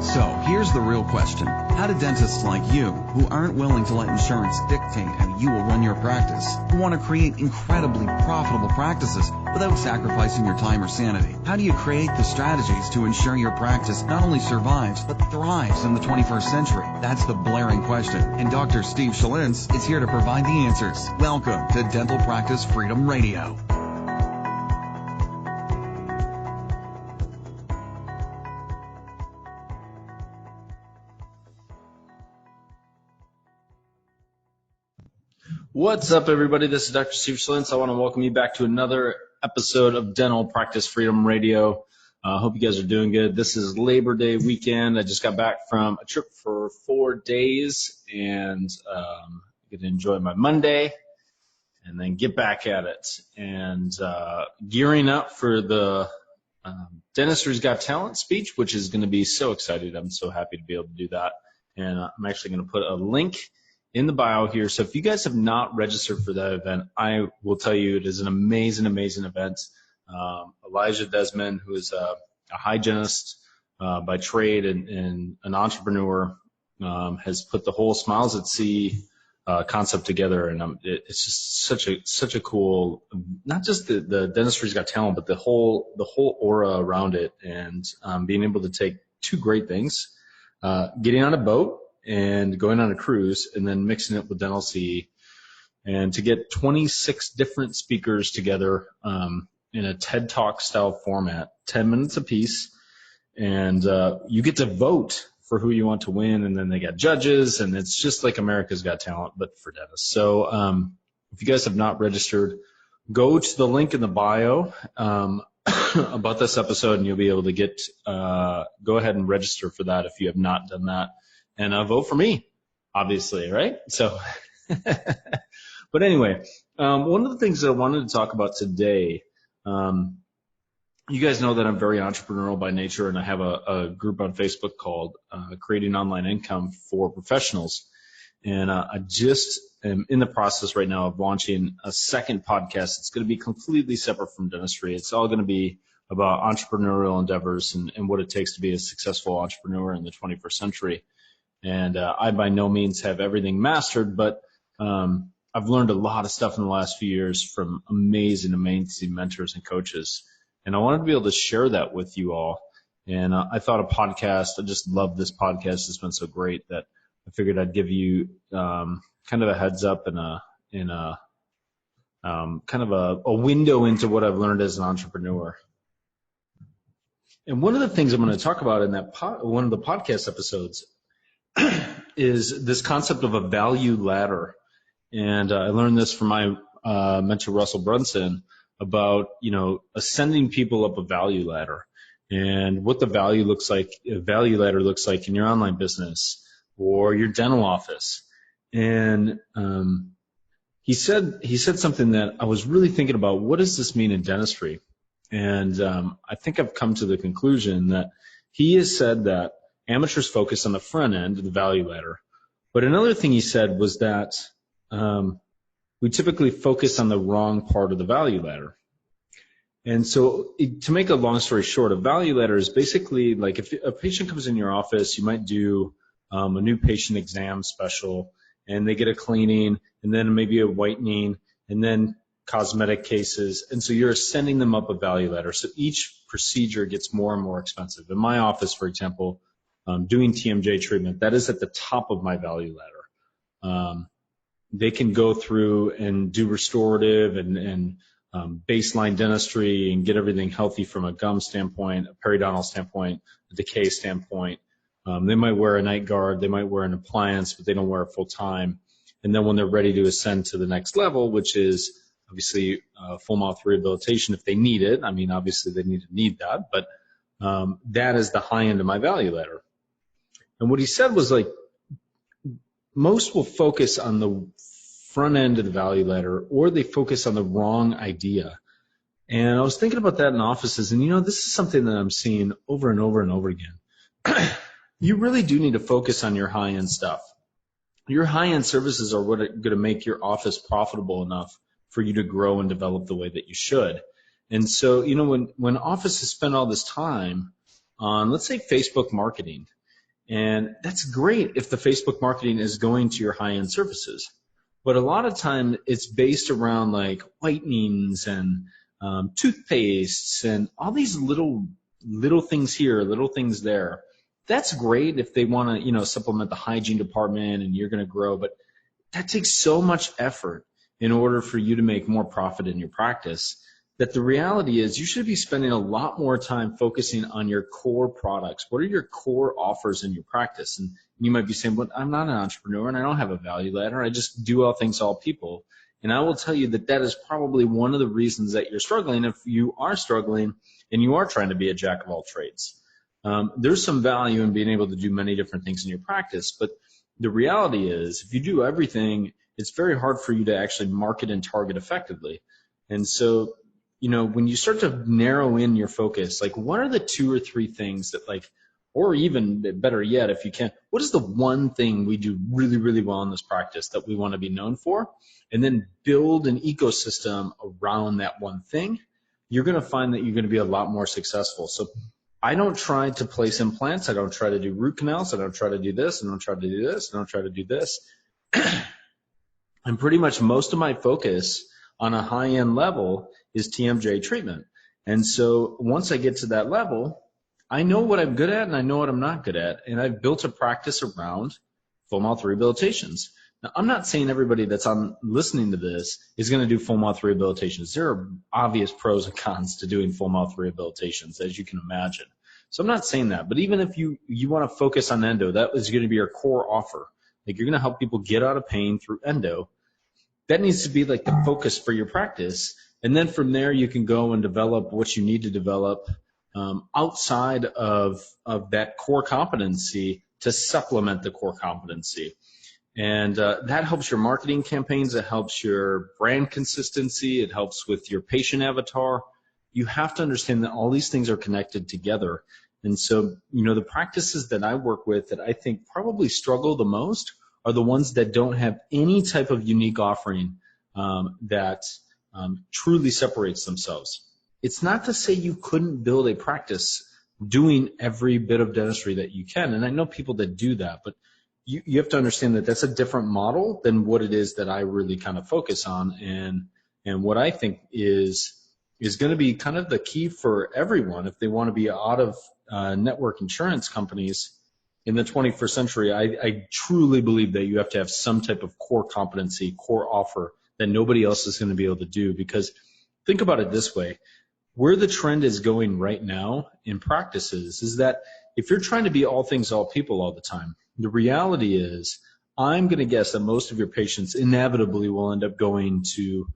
So here's the real question. How do dentists like you, who aren't willing to let insurance dictate how you will run your practice, who want to create incredibly profitable practices without sacrificing your time or sanity, how do you create the strategies to ensure your practice not only survives, but thrives in the 21st century? That's the blaring question, and Dr. Steve Schalintz is here to provide the answers. Welcome to Dental Practice Freedom Radio. What's up, everybody? This is Dr. Steve Schalintz. I want to welcome you back to another episode of Dental Practice Freedom Radio. I hope you guys are doing good. This is Labor Day weekend. I just got back from a trip for 4 days and get to enjoy my Monday and then get back at it. And gearing up for the Dentistry's Got Talent speech, which is going to be so excited. I'm so happy to be able to do that. And I'm actually going to put a link in the bio here. So if you guys have not registered for that event, I will tell you it is an amazing, amazing event. Elijah Desmond, who is a hygienist by trade and an entrepreneur, has put the whole Smiles at Sea concept together. And it's just such a cool, not just the Dentistry's Got Talent, but the whole aura around it. And being able to take two great things, getting on a boat and going on a cruise, and then mixing it with Dental CE, and to get 26 different speakers together in a TED Talk style format, 10 minutes apiece, and you get to vote for who you want to win, and then they got judges, and it's just like America's Got Talent, but for dentists. So if you guys have not registered, go to the link in the bio about this episode, and you'll be able to get go ahead and register for that if you have not done that. And vote for me, obviously, right? So, but anyway, one of the things that I wanted to talk about today, you guys know that I'm very entrepreneurial by nature, and I have a group on Facebook called Creating Online Income for Professionals. And I just am in the process right now of launching a second podcast. It's going to be completely separate from dentistry. It's all going to be about entrepreneurial endeavors and what it takes to be a successful entrepreneur in the 21st century. And I by no means have everything mastered, but I've learned a lot of stuff in the last few years from amazing mentors and coaches. And I wanted to be able to share that with you all. And I thought a podcast, I just love this podcast. It's been so great that I figured I'd give you kind of a heads up and a kind of a window into what I've learned as an entrepreneur. And one of the things I'm going to talk about in that one of the podcast episodes is this concept of a value ladder. And I learned this from my mentor, Russell Brunson, about, ascending people up a value ladder and what the value ladder looks like in your online business or your dental office. And he said something that I was really thinking about. What does this mean in dentistry? And I think I've come to the conclusion that he has said that amateurs focus on the front end of the value ladder. But another thing he said was that we typically focus on the wrong part of the value ladder. And so to make a long story short, a value ladder is basically like if a patient comes in your office, you might do a new patient exam special, and they get a cleaning, and then maybe a whitening, and then cosmetic cases. And so you're ascending them up a value ladder. So each procedure gets more and more expensive. In my office, for example, doing TMJ treatment, that is at the top of my value ladder. They can go through and do restorative and baseline dentistry and get everything healthy from a gum standpoint, a periodontal standpoint, a decay standpoint. They might wear a night guard, they might wear an appliance, but they don't wear it full time. And then when they're ready to ascend to the next level, which is obviously full mouth rehabilitation if they need it. I mean, obviously they need that, but that is the high end of my value ladder. And what he said was like, most will focus on the front end of the value ladder, or they focus on the wrong idea. And I was thinking about that in offices, and this is something that I'm seeing over and over and over again. You really do need to focus on your high-end stuff. Your high-end services are what are going to make your office profitable enough for you to grow and develop the way that you should. And so, when offices spend all this time on, let's say, Facebook marketing, And that's great if the Facebook marketing is going to your high-end services. But a lot of time it's based around like whitenings and toothpastes and all these little things here, little things there. That's great if they want to, supplement the hygiene department and you're going to grow. But that takes so much effort in order for you to make more profit in your practice that the reality is you should be spending a lot more time focusing on your core products. What are your core offers in your practice? And you might be saying, well, I'm not an entrepreneur and I don't have a value ladder. I just do all things, all people. And I will tell you that that is probably one of the reasons that you're struggling if you are struggling and you are trying to be a jack of all trades. There's some value in being able to do many different things in your practice, but the reality is if you do everything, it's very hard for you to actually market and target effectively. And so, when you start to narrow in your focus, like what are the 2 or 3 things that or even better yet, if you can, what is the one thing we do really, really well in this practice that we want to be known for? And then build an ecosystem around that one thing. You're going to find that you're going to be a lot more successful. So I don't try to place implants. I don't try to do root canals. I don't try to do this. I don't try to do this. I don't try to do this. And pretty much most of my focus on a high-end level is TMJ treatment. And so once I get to that level, I know what I'm good at and I know what I'm not good at. And I've built a practice around full mouth rehabilitations. Now, I'm not saying everybody that's listening to this is going to do full mouth rehabilitations. There are obvious pros and cons to doing full mouth rehabilitations, as you can imagine. So I'm not saying that. But even if you want to focus on endo, that is going to be your core offer. Like you're going to help people get out of pain through endo. That needs to be like the focus for your practice. And then from there, you can go and develop what you need to develop outside of that core competency to supplement the core competency. And that helps your marketing campaigns. It helps your brand consistency. It helps with your patient avatar. You have to understand that all these things are connected together. And so, the practices that I work with that I think probably struggle the most are the ones that don't have any type of unique offering that truly separates themselves. It's not to say you couldn't build a practice doing every bit of dentistry that you can. And I know people that do that, but you have to understand that that's a different model than what it is that I really kind of focus on. And what I think is going to be kind of the key for everyone if they want to be out of network insurance companies in the 21st century. I truly believe that you have to have some type of core competency, core offer that nobody else is going to be able to do. Because think about it this way. Where the trend is going right now in practices is that if you're trying to be all things, all people all the time, the reality is I'm going to guess that most of your patients inevitably will end up going to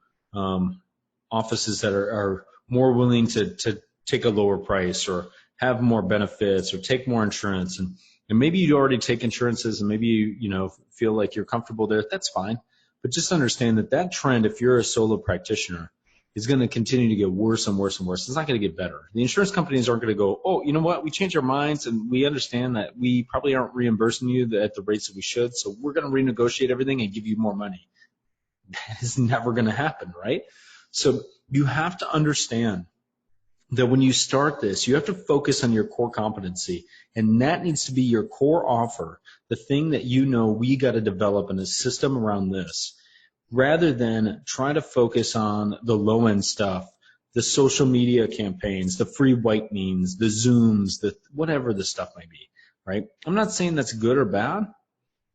offices that are more willing to take a lower price or have more benefits or take more insurance. And maybe you already take insurances and maybe you feel like you're comfortable there. That's fine. But just understand that trend, if you're a solo practitioner, is going to continue to get worse and worse and worse. It's not going to get better. The insurance companies aren't going to go, oh, you know what? We changed our minds and we understand that we probably aren't reimbursing you at the rates that we should. So we're going to renegotiate everything and give you more money. That is never going to happen, right? So you have to understand that when you start this, you have to focus on your core competency, and that needs to be your core offer, the thing that we got to develop in a system around this, rather than try to focus on the low-end stuff, the social media campaigns, the free whitenings, the Zooms, whatever the stuff may be, right? I'm not saying that's good or bad.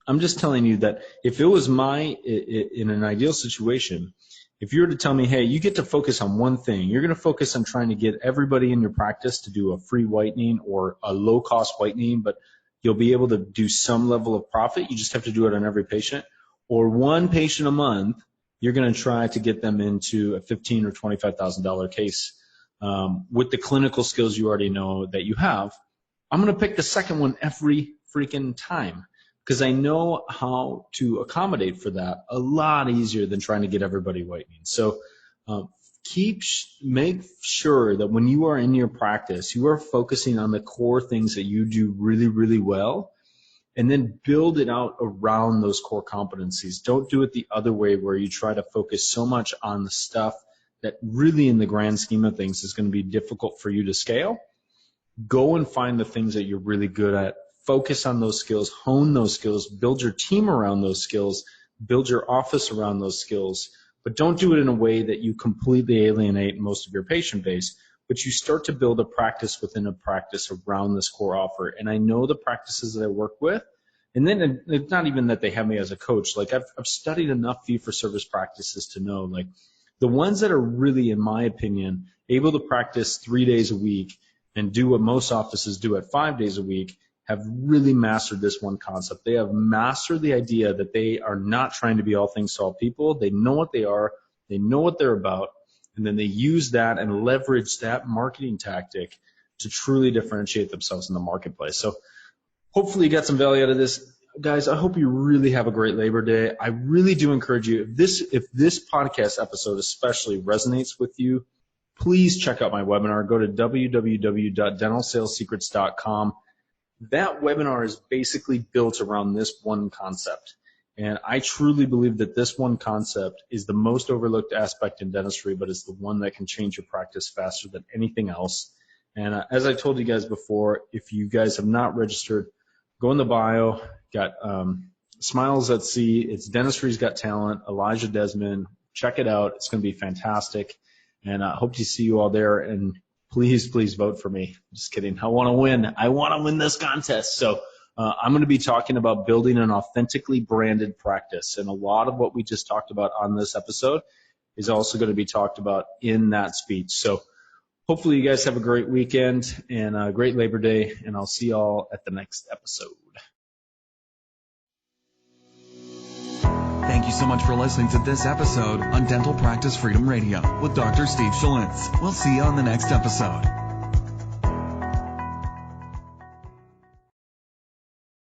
I'm just telling you that if it was in an ideal situation, if you were to tell me, hey, you get to focus on one thing, you're going to focus on trying to get everybody in your practice to do a free whitening or a low-cost whitening, but you'll be able to do some level of profit. You just have to do it on every patient. Or one patient a month, you're going to try to get them into a $15,000 or $25,000 case with the clinical skills you already know that you have. I'm going to pick the second one every freaking time, because I know how to accommodate for that a lot easier than trying to get everybody whitening. So make sure that when you are in your practice, you are focusing on the core things that you do really, really well, and then build it out around those core competencies. Don't do it the other way where you try to focus so much on the stuff that really in the grand scheme of things is going to be difficult for you to scale. Go and find the things that you're really good at focus on those skills, hone those skills, build your team around those skills, build your office around those skills, but don't do it in a way that you completely alienate most of your patient base, but you start to build a practice within a practice around this core offer. And I know the practices that I work with, and then it's not even that they have me as a coach. Like I've studied enough fee-for-service practices to know, like the ones that are really, in my opinion, able to practice 3 days a week and do what most offices do at 5 days a week have really mastered this one concept. They have mastered the idea that they are not trying to be all things to all people. They know what they are. They know what they're about. And then they use that and leverage that marketing tactic to truly differentiate themselves in the marketplace. So hopefully you got some value out of this. Guys, I hope you really have a great Labor Day. I really do encourage you, if this podcast episode especially resonates with you, please check out my webinar. Go to www.dentalsalessecrets.com. That webinar is basically built around this one concept. And I truly believe that this one concept is the most overlooked aspect in dentistry, but it's the one that can change your practice faster than anything else. And as I told you guys before, if you guys have not registered, go in the bio. Got Smiles at Sea. It's Dentistry's Got Talent. Elijah Desmond. Check it out. It's going to be fantastic. And I hope to see you all there. And please vote for me. Just kidding. I want to win. I want to win this contest. So I'm going to be talking about building an authentically branded practice. And a lot of what we just talked about on this episode is also going to be talked about in that speech. So hopefully you guys have a great weekend and a great Labor Day. And I'll see y'all at the next episode. Thank you so much for listening to this episode on Dental Practice Freedom Radio with Dr. Steve Schlitz. We'll see you on the next episode.